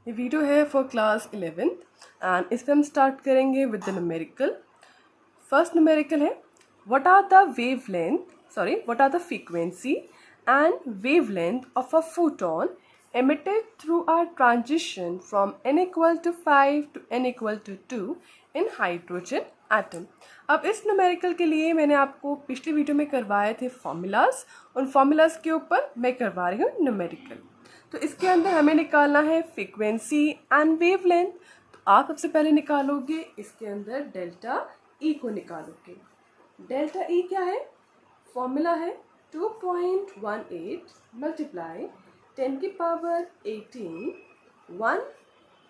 ये वीडियो है for class 11th and इसमें हम स्टार्ट करेंगे with the numerical. First numerical है what are the frequency and wavelength of a photon emitted through a transition from n equal to 5 to n equal to 2 in hydrogen atom। अब इस numerical के लिए मैंने आपको पिछली video में करवाए थे फॉर्मूलाज, उन फॉर्मूलाज के ऊपर मैं करवा रही हूँ न्यूमेरिकल। तो इसके अंदर हमें निकालना है फ्रीक्वेंसी एंड वेवलेंथ। तो आप सबसे पहले निकालोगे इसके अंदर डेल्टा ई को निकालोगे। डेल्टा ई क्या है? फॉर्मूला है 2.18 मल्टीप्लाई 10 की power 18 1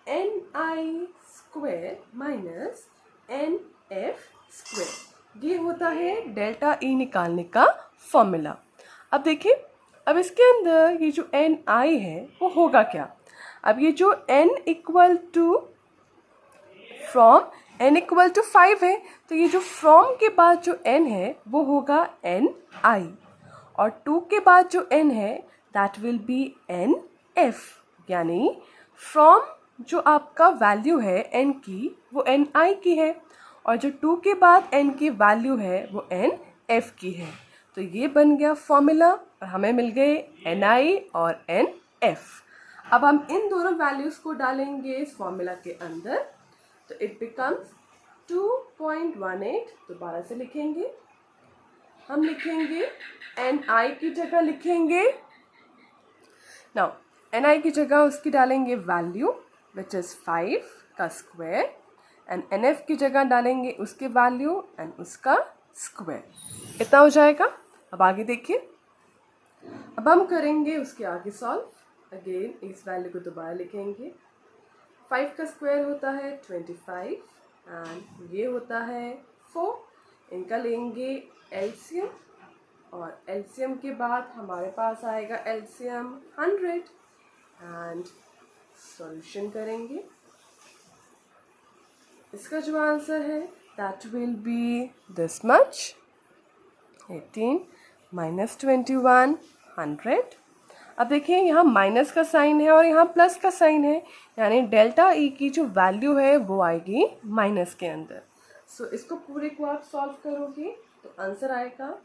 ni square minus nf square. ये होता है डेल्टा ई निकालने का फॉर्मूला। अब देखिए, अब इसके अंदर ये जो ni है वो होगा क्या? अब ये जो n equal to from n equal to 5 है, तो ये जो फ्रॉम के बाद जो n है वो होगा ni, और 2 के बाद जो n है दैट विल बी nf। यानी फ्रॉम जो आपका वैल्यू है n की वो ni की है, और जो 2 के बाद n की वैल्यू है वो nf की है। तो ये बन गया फॉर्मूला और हमें मिल गए ni और nf। अब हम इन दोनों वैल्यूज़ को डालेंगे इस फॉर्मूला के अंदर, तो इट बिकम्स 2.18। दोबारा से लिखेंगे, हम लिखेंगे ni की जगह लिखेंगे नाउ ni की जगह उसकी डालेंगे वैल्यू विच इज़ 5 का स्क्वायर, एंड nf की जगह डालेंगे उसके वैल्यू एंड उसका स्क्वायर। इतना हो जाएगा। अब आगे देखिए, अब हम करेंगे उसके आगे सॉल्व। अगेन इस वैल्यू को दोबारा लिखेंगे। 5 का स्क्वायर होता है 25 एंड ये होता है 4। इनका लेंगे एलसीएम, और एलसीएम के बाद हमारे पास आएगा एलसीएम 100 एंड सॉल्यूशन करेंगे। इसका जो आंसर है that will be this much, 18 minus 21 100। अब देखिए, यहाँ माइनस का साइन है और यहाँ प्लस का साइन है, यानी डेल्टा ई की जो वैल्यू है वो आएगी माइनस के अंदर। सो इसको पूरे को आप सॉल्व करोगे तो आंसर आएगा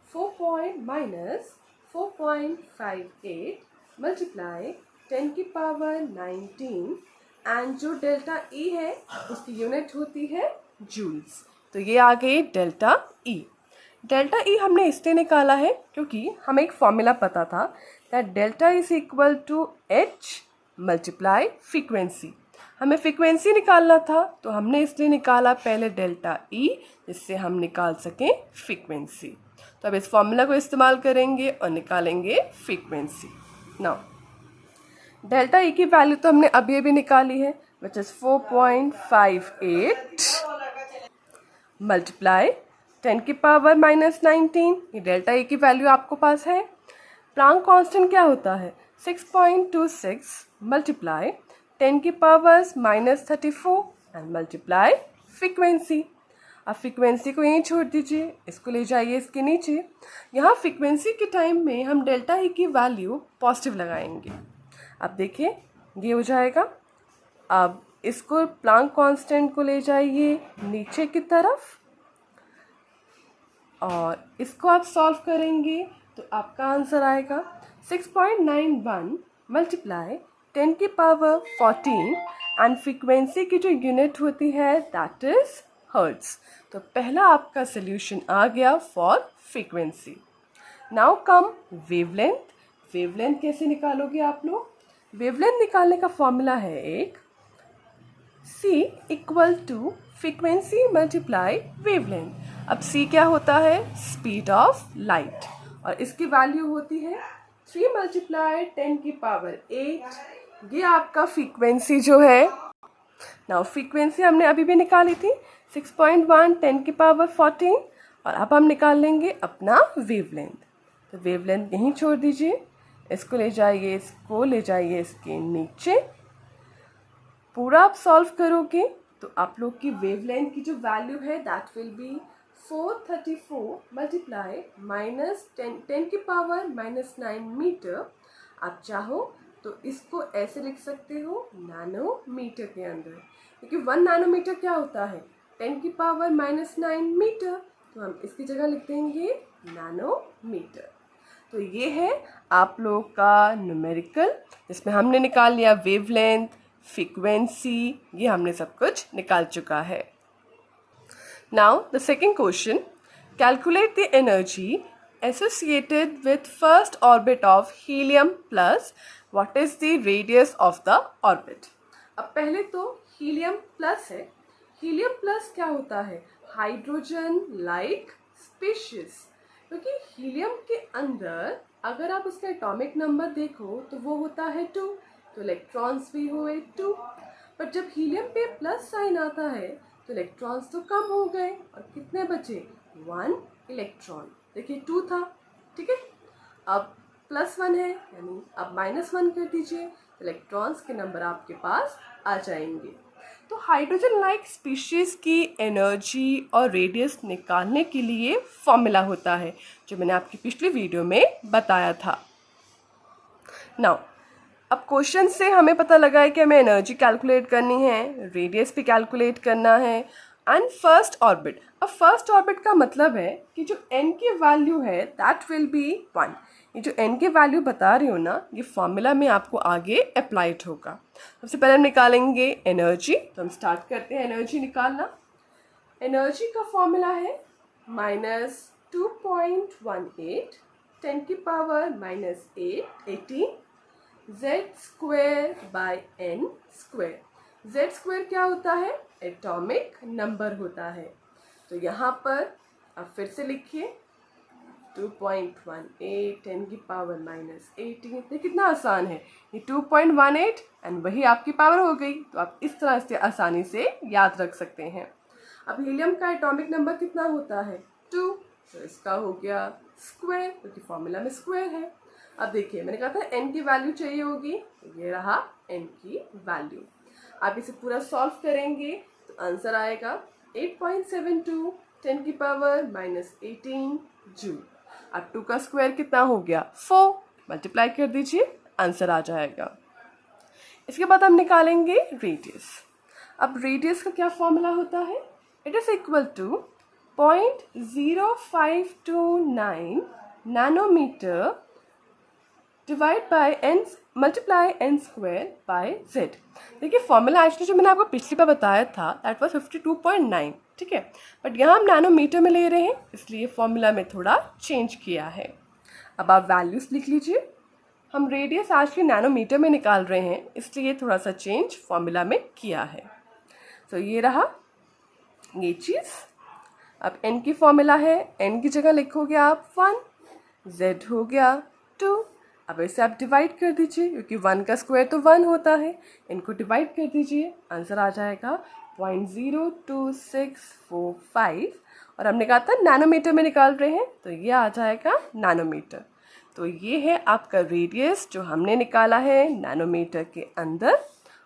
4.58 मल्टीप्लाई 10 की पावर 19 एंड जो डेल्टा ई है उसकी यूनिट होती है जूल्स। तो ये आ गई डेल्टा ई। डेल्टा ई हमने इसलिए निकाला है क्योंकि हमें एक फॉर्मूला पता था that delta is equal to h multiply frequency. हमें फ्रीक्वेंसी निकालना था, तो हमने इसलिए निकाला पहले डेल्टा ई, जिससे हम निकाल सकें फ्रीक्वेंसी। तो अब इस फॉर्मूला को इस्तेमाल करेंगे और निकालेंगे फ्रीक्वेंसी। नाउ डेल्टा ई की वैल्यू तो हमने अभी अभी निकाली है विच इज़ 4.58 मल्टीप्लाई 10 की पावर माइनस 19। ये डेल्टा ई की वैल्यू आपको पास है। प्लांक कांस्टेंट क्या होता है? 6.26 मल्टीप्लाई 10 की power minus 34 and multiply frequency. अब फ्रीक्वेंसी को यहीं छोड़ दीजिए, इसको ले जाइए इसके नीचे। यहाँ फ्रीक्वेंसी के टाइम में हम डेल्टा ई की वैल्यू पॉजिटिव लगाएंगे। अब देखिए, ये हो जाएगा। अब इसको प्लांक कांस्टेंट को ले जाइए नीचे की तरफ, और इसको आप सॉल्व करेंगे तो आपका आंसर आएगा 6.91 मल्टीप्लाई 10 की पावर 14 एंड फ्रीक्वेंसी की जो यूनिट होती है दैट इज हर्ट्स। तो पहला आपका सोल्यूशन आ गया for frequency. Now come wavelength. Wavelength कैसे निकालोगे आप लोग? वेवलेंथ निकालने का फॉर्मूला है एक c equal to frequency multiply wavelength. अब c क्या होता है? स्पीड ऑफ लाइट, और इसकी वैल्यू होती है 3 मल्टीप्लाई 10 की पावर 8। ये आपका फ्रीक्वेंसी जो है, नाउ फ्रीक्वेंसी हमने अभी भी निकाली थी 6.1 10 की पावर 14, और अब हम निकाल लेंगे अपना वेवलेंथ। तो वेवलेंथ यहीं छोड़ दीजिए, इसको ले जाइए, इसको ले जाइए इसके नीचे। पूरा आप सॉल्व करोगे तो आप लोग की वेवलेंथ की जो वैल्यू है that will be 434 multiply minus 10 की पावर माइनस 9 मीटर। आप चाहो तो इसको ऐसे लिख सकते हो नैनोमीटर के अंदर, क्योंकि 1 नैनोमीटर क्या होता है 10⁻⁹ मीटर, तो हम इसकी जगह लिख देंगे नैनोमीटर। तो ये है आप लोग का न्यूमेरिकल, जिसमें हमने निकाल लिया वेवलेंथ, फ्रीक्वेंसी, ये हमने सब कुछ निकाल चुका है। Now the second question, calculate the energy associated with first orbit of helium plus what is the radius of the orbit। अब पहले तो हीलियम प्लस है, हीलियम प्लस क्या होता है हाइड्रोजन लाइक स्पीशीज, क्योंकि हीलियम के अंदर अगर आप उसका एटॉमिक नंबर देखो तो वो होता है 2, तो इलेक्ट्रॉन्स भी हुए 2, पर जब हीलियम पे प्लस साइन आता है तो इलेक्ट्रॉन्स तो कम हो गए और कितने बचे 1 इलेक्ट्रॉन, देखिए 2 था, ठीक है, अब +1 है, यानी अब -1 कर दीजिए, इलेक्ट्रॉन्स के नंबर आपके पास आ जाएंगे। तो हाइड्रोजन लाइक स्पीशीज की एनर्जी और रेडियस निकालने के लिए फॉर्मूला होता है, जो मैंने आपकी पिछली वीडियो में बताया था। नाउ अब क्वेश्चन से हमें पता लगा है कि हमें एनर्जी कैलकुलेट करनी है, रेडियस भी कैलकुलेट करना है, एंड फर्स्ट ऑर्बिट। अब फर्स्ट ऑर्बिट का मतलब है कि जो n की वैल्यू है दैट विल बी 1। ये जो n की वैल्यू बता रही हो ना, ये फॉर्मूला में आपको आगे अप्लाइड होगा। सबसे पहले हम निकालेंगे एनर्जी, तो हम स्टार्ट करते हैं एनर्जी निकालना। एनर्जी का फॉर्मूला है -2.18 10⁻⁸ Z² Z² क्या होता है एटॉमिक नंबर होता है। तो यहाँ पर अब फिर से लिखिए 2.18 10⁻⁸, ये कितना आसान है, ये 2.18 एंड वही आपकी पावर हो गई, तो आप इस तरह से आसानी से याद रख सकते हैं। अब हीलियम का एटॉमिक नंबर कितना होता है 2, तो इसका हो गया स्क्वायर, क्योंकि फॉर्मूला में स्क्वायर है। अब देखिए मैंने कहा था n की वैल्यू चाहिए होगी, ये रहा n की वैल्यू। आप इसे पूरा सॉल्व करेंगे तो आंसर आएगा 8.72 10⁻⁻18 जूल। अब 2 का स्क्वायर कितना हो गया 4, मल्टीप्लाई कर दीजिए, आंसर आ जाएगा। इसके बाद हम निकालेंगे रेडियस। अब रेडियस का क्या फॉर्मूला होता है, it is equal to 0.0529 nanometre divide by n multiply n² by z। देखिए फॉर्मूला एक्चुअली जो मैंने आपको पिछली बार बताया था दैट वाज 52.9, ठीक है, बट यहाँ हम नैनोमीटर में ले रहे हैं इसलिए फॉर्मूला में थोड़ा चेंज किया है। अब आप वैल्यूज लिख लीजिए, हम रेडियस आज के नैनोमीटर में निकाल रहे हैं इसलिए थोड़ा सा चेंज फॉर्मूला में किया है। तो ये रहा ये चीज़। अब n की फॉर्मूला है, n की जगह लिखोगे आप 1, z हो गया 2। अब इसे आप डिवाइड कर दीजिए, क्योंकि 1 का स्क्वायर तो 1 होता है, इनको डिवाइड कर दीजिए, आंसर आ जाएगा 0.02645। और हमने कहा था नैनोमीटर में निकाल रहे हैं तो ये आ जाएगा नैनोमीटर। तो ये है आपका रेडियस जो हमने निकाला है नैनोमीटर के अंदर,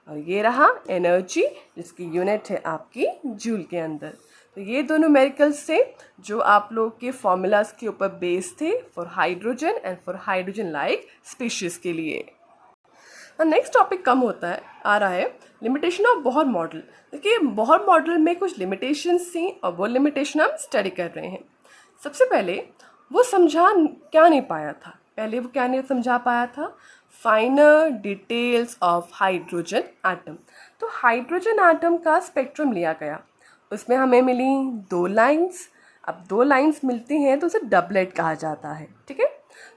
और ये रहा एनर्जी जिसकी यूनिट है आपकी जूल के अंदर। तो ये दोनों न्यूमेरिकल्स से जो आप लोग के फॉर्मूलाज के ऊपर बेस्ड थे for hydrogen and for hydrogen like species के लिए। नेक्स्ट टॉपिक कम होता है आ रहा है लिमिटेशन ऑफ बोहर मॉडल। देखिए बोहर मॉडल में कुछ लिमिटेशंस थी और वो लिमिटेशन हम स्टडी कर रहे हैं। सबसे पहले वो समझा क्या नहीं पाया था, पहले वो क्या नहीं समझा पाया था, फाइनर डिटेल्स ऑफ हाइड्रोजन एटम। तो हाइड्रोजन एटम का स्पेक्ट्रम लिया गया, उसमें हमें मिली 2 लाइंस। अब 2 लाइंस मिलती हैं तो उसे डबलेट कहा जाता है, ठीक है।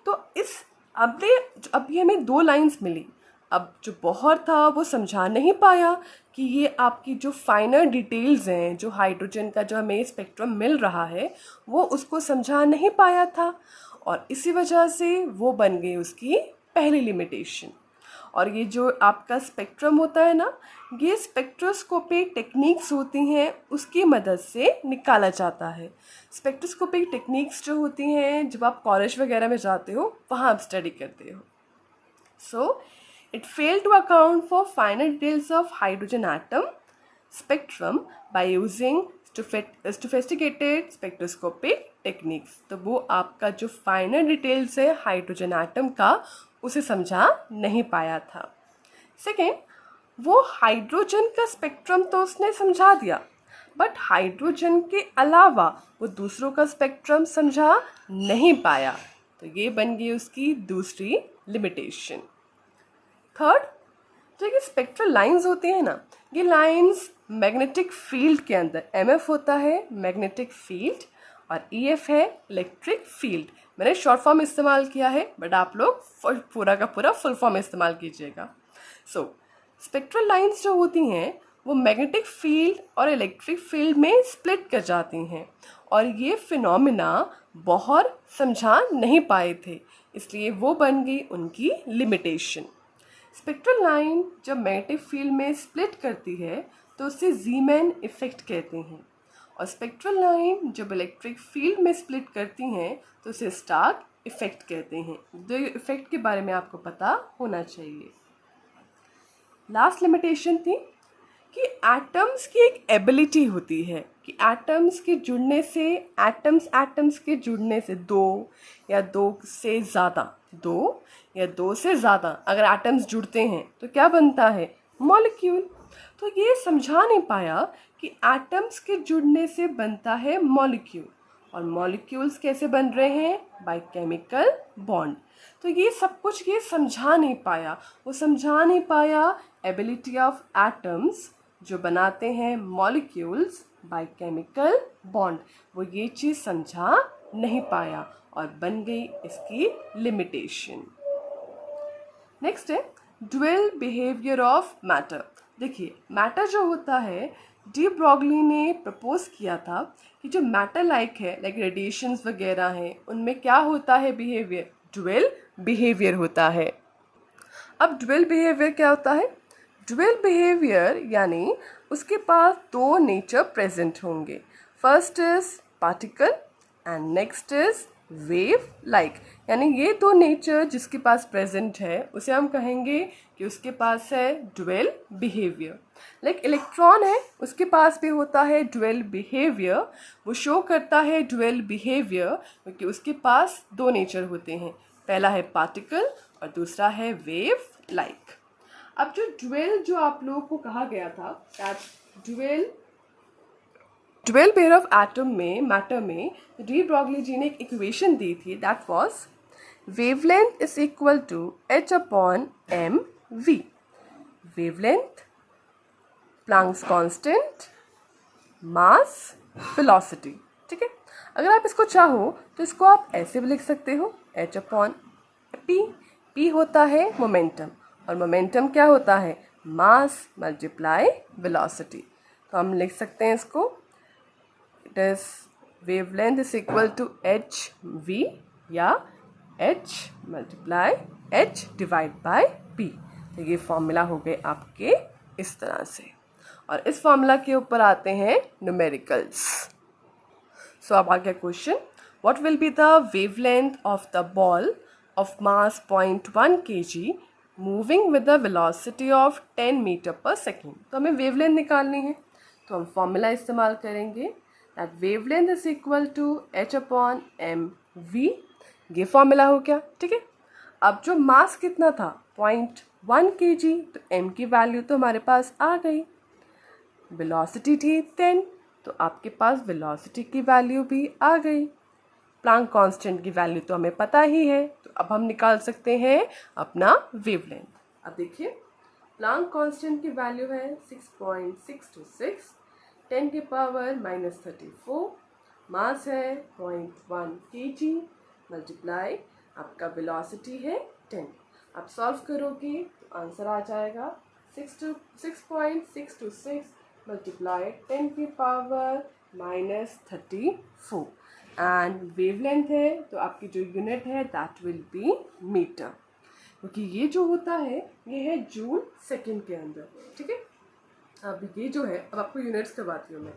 तो इस अभी हमें 2 लाइंस मिली, अब जो बोहर था वो समझा नहीं पाया कि ये आपकी जो फाइनर डिटेल्स हैं, जो हाइड्रोजन का जो हमें स्पेक्ट्रम मिल रहा है वो उसको समझा नहीं पाया था, और इसी वजह से वो बन गई उसकी पहली लिमिटेशन। और ये जो आपका स्पेक्ट्रम होता है ना, ये स्पेक्ट्रोस्कोपिक टेक्निक्स होती हैं उसकी मदद से निकाला जाता है। स्पेक्ट्रोस्कोपिक टेक्निक्स जो होती हैं जब आप कॉलेज वगैरह में जाते हो वहाँ आप स्टडी करते हो। सो it failed to account for finer details of hydrogen atom spectrum by using sophisticated spectroscopic techniques। तो वो आपका जो फाइनर डिटेल्स है हाइड्रोजन एटम का उसे समझा नहीं पाया था। सेकेंड, वो हाइड्रोजन का स्पेक्ट्रम तो उसने समझा दिया, बट हाइड्रोजन के अलावा वो दूसरों का स्पेक्ट्रम समझा नहीं पाया, तो ये बन गई उसकी दूसरी लिमिटेशन। थर्ड, जो ये स्पेक्ट्रल लाइंस होती हैं ना, ये लाइंस मैग्नेटिक फील्ड के अंदर, एमएफ होता है मैग्नेटिक फील्ड और ईएफ है इलेक्ट्रिक फील्ड। मैंने शॉर्ट फॉर्म इस्तेमाल किया है, बट आप लोग पूरा का पूरा फुल फॉर्म इस्तेमाल कीजिएगा। सो स्पेक्ट्रल लाइंस जो होती हैं वो मैग्नेटिक फील्ड और इलेक्ट्रिक फील्ड में स्प्लिट कर जाती हैं, और ये फिनोमिना बोहर समझा नहीं पाए थे, इसलिए वो बन गई उनकी लिमिटेशन। स्पेक्ट्रल लाइन जब मैग्नेटिक फील्ड में स्प्लिट करती है तो उसे ज़ीमैन इफेक्ट कहते हैं, और स्पेक्ट्रल लाइन जब इलेक्ट्रिक फील्ड में स्प्लिट करती हैं तो उसे स्टार्क इफेक्ट कहते हैं। दो इफेक्ट के बारे में आपको पता होना चाहिए। लास्ट लिमिटेशन थी कि एटम्स की एक एबिलिटी होती है कि एटम्स के जुड़ने से, एटम्स के जुड़ने से दो या दो से ज़्यादा अगर एटम्स जुड़ते हैं तो क्या बनता है, मॉलिक्यूल। तो ये समझा नहीं पाया कि एटम्स के जुड़ने से बनता है मॉलिक्यूल, और मॉलिक्यूल्स कैसे बन रहे हैं, बाय केमिकल बॉन्ड। तो ये सब कुछ ये समझा नहीं पाया, वो समझा नहीं पाया एबिलिटी ऑफ एटम्स जो बनाते हैं मॉलिक्यूल्स बाय केमिकल बॉन्ड, वो ये चीज़ समझा नहीं पाया और बन गई इसकी लिमिटेशन। नेक्स्ट है ड्यूअल बिहेवियर ऑफ मैटर। देखिए मैटर जो होता है, डी ब्रॉगली ने प्रपोज किया था कि जो मैटर लाइक है, लाइक रेडिएशंस वगैरह हैं, उनमें क्या होता है बिहेवियर, ड्यूअल बिहेवियर होता है। अब ड्यूअल बिहेवियर क्या होता है, ड्यूअल बिहेवियर यानी उसके पास दो नेचर प्रेजेंट होंगे। First is particle and next is wave like, यानी ये दो नेचर जिसके पास प्रेजेंट है उसे हम कहेंगे कि उसके पास है ड्यूअल बिहेवियर। लाइक इलेक्ट्रॉन है, उसके पास भी होता है ड्यूअल बिहेवियर, वो शो करता है ड्यूअल बिहेवियर क्योंकि उसके पास दो नेचर होते हैं, पहला है पार्टिकल और दूसरा है वेव लाइक। अब जो ड्यूअल जो आप लोगों को कहा गया था, ड्यूअल बिहेवियर ऑफ एटम में, मैटर में डी ब्रॉगली जी ने एक इक्वेशन दी थी, that was wavelength is equal to h upon m v. Wavelength, Planck's constant, mass, velocity. ठीक है, अगर आप इसको चाहो तो इसको आप ऐसे भी लिख सकते हो, h अपॉन पी। पी होता है मोमेंटम, और मोमेंटम क्या होता है, मास मल्टीप्लाई वेलोसिटी। तो हम लिख सकते हैं इसको, it is wavelength is equal to h v या h multiply h divide by p। तो ये फॉर्मूला हो गए आपके इस तरह से, और इस फॉर्मूला के ऊपर आते हैं न्यूमेरिकल्स। सो अब आ गया question, what will be the wavelength of the ball of mass 0.1 kg moving with the velocity of 10 metre per second. तो हमें वेवलेंथ निकालनी है, तो हम फॉर्मूला इस्तेमाल करेंगे, that wavelength is equal to h upon m v. ये formula हो गया। ठीक है, अब जो मास कितना था 0.1 kg, तो m की वैल्यू तो हमारे पास आ गई, वेलोसिटी थी 10, तो आपके पास वेलोसिटी की वैल्यू भी आ गई, प्लैंक कांस्टेंट की वैल्यू तो हमें पता ही है, तो अब हम निकाल सकते हैं अपना वेवलेंथ। अब देखिए प्लैंक कांस्टेंट की वैल्यू है 6.626, 10 की पावर -34, मास है 0.1 kg मल्टीप्लाई आपका वेलोसिटी है 10। आप सॉल्व करोगे तो आंसर आ जाएगा 6.626 मल्टीप्लाई 10 की पावर -34, एंड वेवलेंथ है तो आपकी जो यूनिट है दैट विल बी मीटर, क्योंकि ये जो होता है ये है जूल सेकंड के अंदर। ठीक है, अब ये जो है, अब आपको यूनिट्स करवाती हूँ मैं।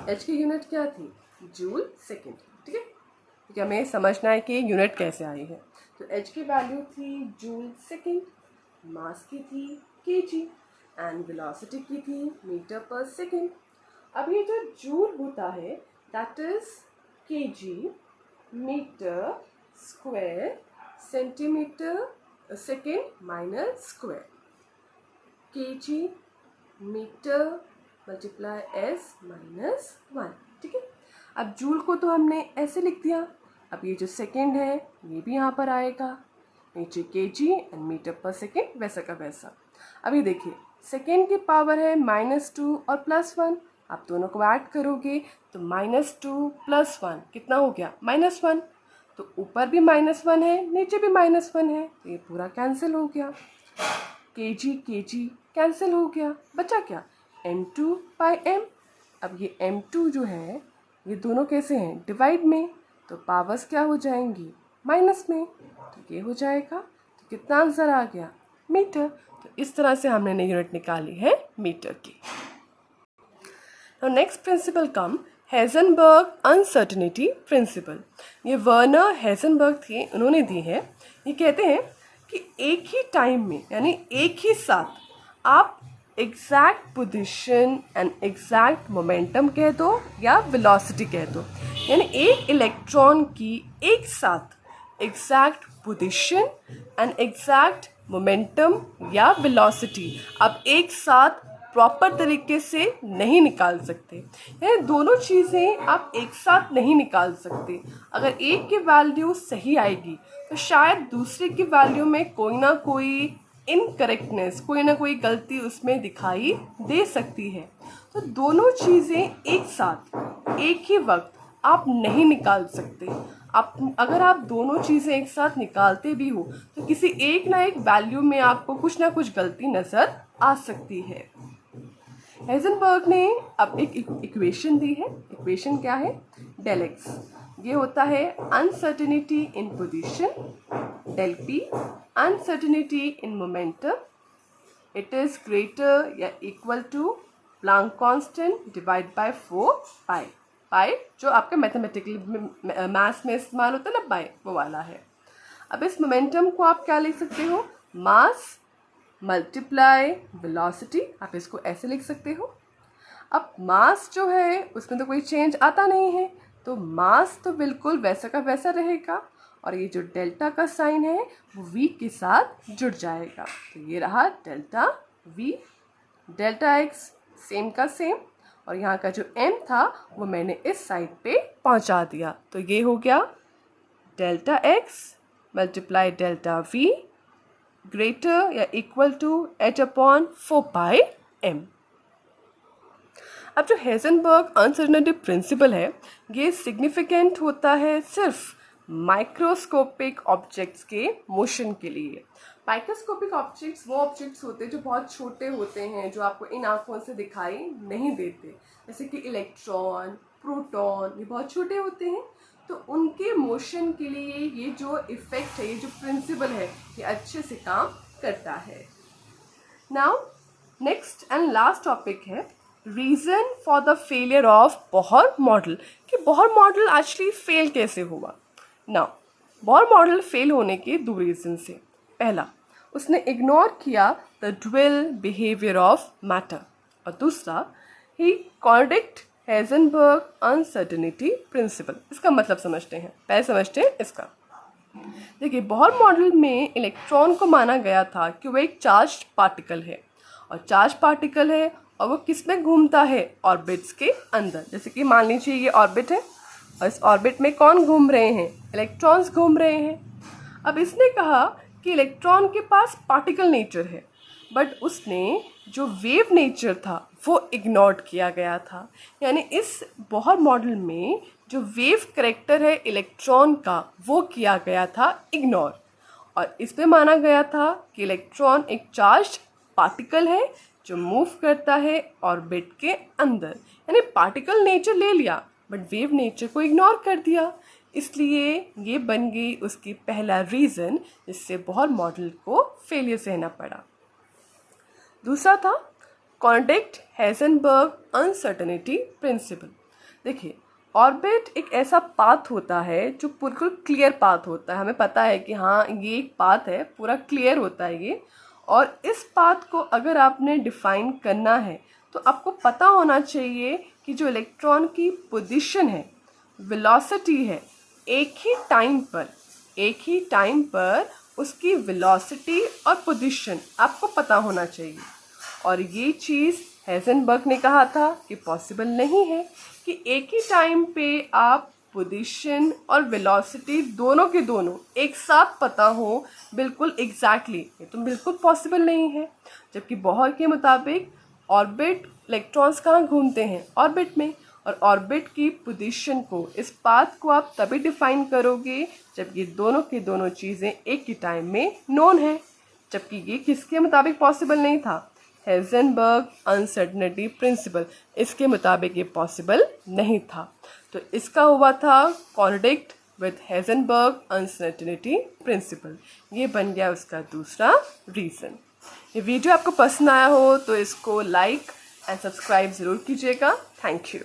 एच की यूनिट क्या थी, जूल सेकंड। ठीक है, क्योंकि हमें समझना है कि यूनिट कैसे आई है। तो एच की वैल्यू थी जूल सेकंड, मास की थी केजी एंड वेलोसिटी की थी मीटर पर सेकंड। अब ये जो जूल होता है that is KG metre square centimetre second minus square, kg metre multiply s minus 1, ठीक है। अब जूल को तो हमने ऐसे लिख दिया, अब ये जो सेकेंड है ये भी यहाँ पर आएगा, नीचे kg and metre per second, वैसा का वैसा। अभी देखिए सेकेंड की पावर है -2 और +1, आप दोनों को ऐड करोगे तो -2 + 1 कितना हो गया, -1। तो ऊपर भी -1 है, नीचे भी -1 है, तो ये पूरा कैंसिल हो गया। kg कैंसिल हो गया, बचा क्या, m2/m। अब ये m2 जो है ये दोनों कैसे हैं, डिवाइड में, तो पावर्स क्या हो जाएंगी, माइनस में, तो ये हो जाएगा। तो कितना आंसर आ गया, मीटर। तो इस तरह से हमने यूनिट निकाली है मीटर की। नेक्स्ट प्रिंसिपल कम हेजनबर्ग अनसर्टेनिटी प्रिंसिपल। ये वर्नर हेजनबर्ग थे, उन्होंने दी है। ये कहते हैं कि एक ही टाइम में यानी एक ही साथ आप exact position and exact momentum कह दो या वेलोसिटी कह दो, यानी एक इलेक्ट्रॉन की एक साथ exact position and exact momentum या वेलोसिटी आप एक साथ प्रॉपर तरीके से नहीं निकाल सकते। यानी दोनों चीज़ें आप एक साथ नहीं निकाल सकते। अगर एक की वैल्यू सही आएगी तो शायद दूसरे की वैल्यू में कोई ना कोई इनकरेक्टनेस, कोई ना कोई गलती उसमें दिखाई दे सकती है। तो दोनों चीज़ें एक साथ एक ही वक्त आप नहीं निकाल सकते। अगर आप दोनों चीज़ें एक साथ निकालते भी हो तो किसी एक ना एक वैल्यू में आपको कुछ ना कुछ गलती नज़र आ सकती है। हेजनबर्ग ने अब एक इक्वेशन दी है। इक्वेशन क्या है, डेल एक्स, ये होता है uncertainty in position, del p uncertainty in momentum, it is greater या equal to Planck constant divide by 4 pi. Pi जो आपका मैथमेटिकल मैथ्स में इस्तेमाल होता है ना, पाई, वो वाला है। अब इस मोमेंटम को आप क्या लिख सकते हो, मास मल्टीप्लाई वेलोसिटी, आप इसको ऐसे लिख सकते हो। अब मास जो है उसमें तो कोई चेंज आता नहीं है, तो मास तो बिल्कुल वैसा का वैसा रहेगा, और ये जो डेल्टा का साइन है वो v के साथ जुड़ जाएगा। तो ये रहा delta v, delta x same का सेम, और यहाँ का जो m था वो मैंने इस साइड पे पहुँचा दिया। तो ये हो गया delta x multiply delta v greater या equal to h/4 pi m। अब जो हेजनबर्ग अनसर्टेनिटी प्रिंसिपल है ये सिग्निफिकेंट होता है सिर्फ माइक्रोस्कोपिक ऑब्जेक्ट्स के मोशन के लिए। माइक्रोस्कोपिक ऑब्जेक्ट्स वो ऑब्जेक्ट्स होते हैं जो बहुत छोटे होते हैं, जो आपको इन आँखों से दिखाई नहीं देते, जैसे कि इलेक्ट्रॉन, प्रोटॉन, ये बहुत छोटे होते हैं। तो उनके मोशन के लिए ये जो इफेक्ट है, ये जो प्रिंसिपल है, ये अच्छे से काम करता है। Now next and last topic है reason for the failure of Bohr model, कि बोहर मॉडल एक्चुअली फेल कैसे हुआ। नाउ बोहर मॉडल फेल होने के 2 रीज़न से। पहला, उसने इग्नोर किया the dual behaviour of matter, और दूसरा ही कॉन्ट्रडिक्ट हेजनबर्ग अनसर्टेनिटी प्रिंसिपल। इसका मतलब समझते हैं, पहले समझते हैं इसका। देखिए बोहर मॉडल में इलेक्ट्रॉन को माना गया था कि वो एक चार्ज्ड पार्टिकल है, और चार्ज पार्टिकल है और वो किस में घूमता है, ऑर्बिट्स के अंदर। जैसे कि मान लीजिए ये ऑर्बिट है और इस ऑर्बिट में कौन घूम रहे हैं, इलेक्ट्रॉन्स घूम रहे हैं। अब इसने कहा कि इलेक्ट्रॉन के पास पार्टिकल नेचर है, बट उसने जो वेव नेचर था वो इग्नोर किया गया था। यानी इस बोहर मॉडल में जो वेव करेक्टर है इलेक्ट्रॉन का वो किया गया था इग्नोर, और इसमें माना गया था कि इलेक्ट्रॉन एक चार्ज्ड पार्टिकल है जो मूव करता है ऑर्बिट के अंदर। यानी पार्टिकल नेचर ले लिया बट वेव नेचर को इग्नोर कर दिया, इसलिए ये बन गई उसकी पहला रीज़न जिससे बोहर मॉडल को फेलियर सहना पड़ा। दूसरा था कॉन्ट्रडिक्ट हेजनबर्ग अनसर्टेनिटी प्रिंसिपल। देखिए ऑर्बिट एक ऐसा पाथ होता है जो बिल्कुल क्लियर पाथ होता है, हमें पता है कि हाँ ये एक पाथ है, पूरा क्लियर होता है ये। और इस पाथ को अगर आपने डिफाइन करना है तो आपको पता होना चाहिए कि जो इलेक्ट्रॉन की पोजीशन है, वेलोसिटी है, एक ही टाइम पर उसकी वेलोसिटी और पोजीशन आपको पता होना चाहिए। और ये चीज़ हेज़नबर्ग ने कहा था कि पॉसिबल नहीं है कि एक ही टाइम पे आप पोजीशन और वेलोसिटी दोनों के दोनों एक साथ पता हो बिल्कुल एग्जैक्टली, ये तो बिल्कुल पॉसिबल नहीं है। जबकि बोहर के मुताबिक ऑर्बिट, इलेक्ट्रॉन्स कहाँ घूमते हैं? ऑर्बिट में। और ऑर्बिट की पोजीशन को, इस पाथ को आप तभी डिफाइन करोगे जब ये दोनों की दोनों चीज़ें एक ही टाइम में नोन है। जबकि ये किसके मुताबिक पॉसिबल नहीं था? हेज़नबर्ग अनसर्टेनिटी प्रिंसिपल, इसके मुताबिक ये पॉसिबल नहीं था। तो इसका हुआ था कॉन्ट्रडिक्ट विद हेज़नबर्ग अनसर्टेनिटी प्रिंसिपल। ये बन गया उसका दूसरा रीज़न। ये वीडियो आपको पसंद आया हो तो इसको लाइक एंड सब्सक्राइब ज़रूर कीजिएगा। Thank you.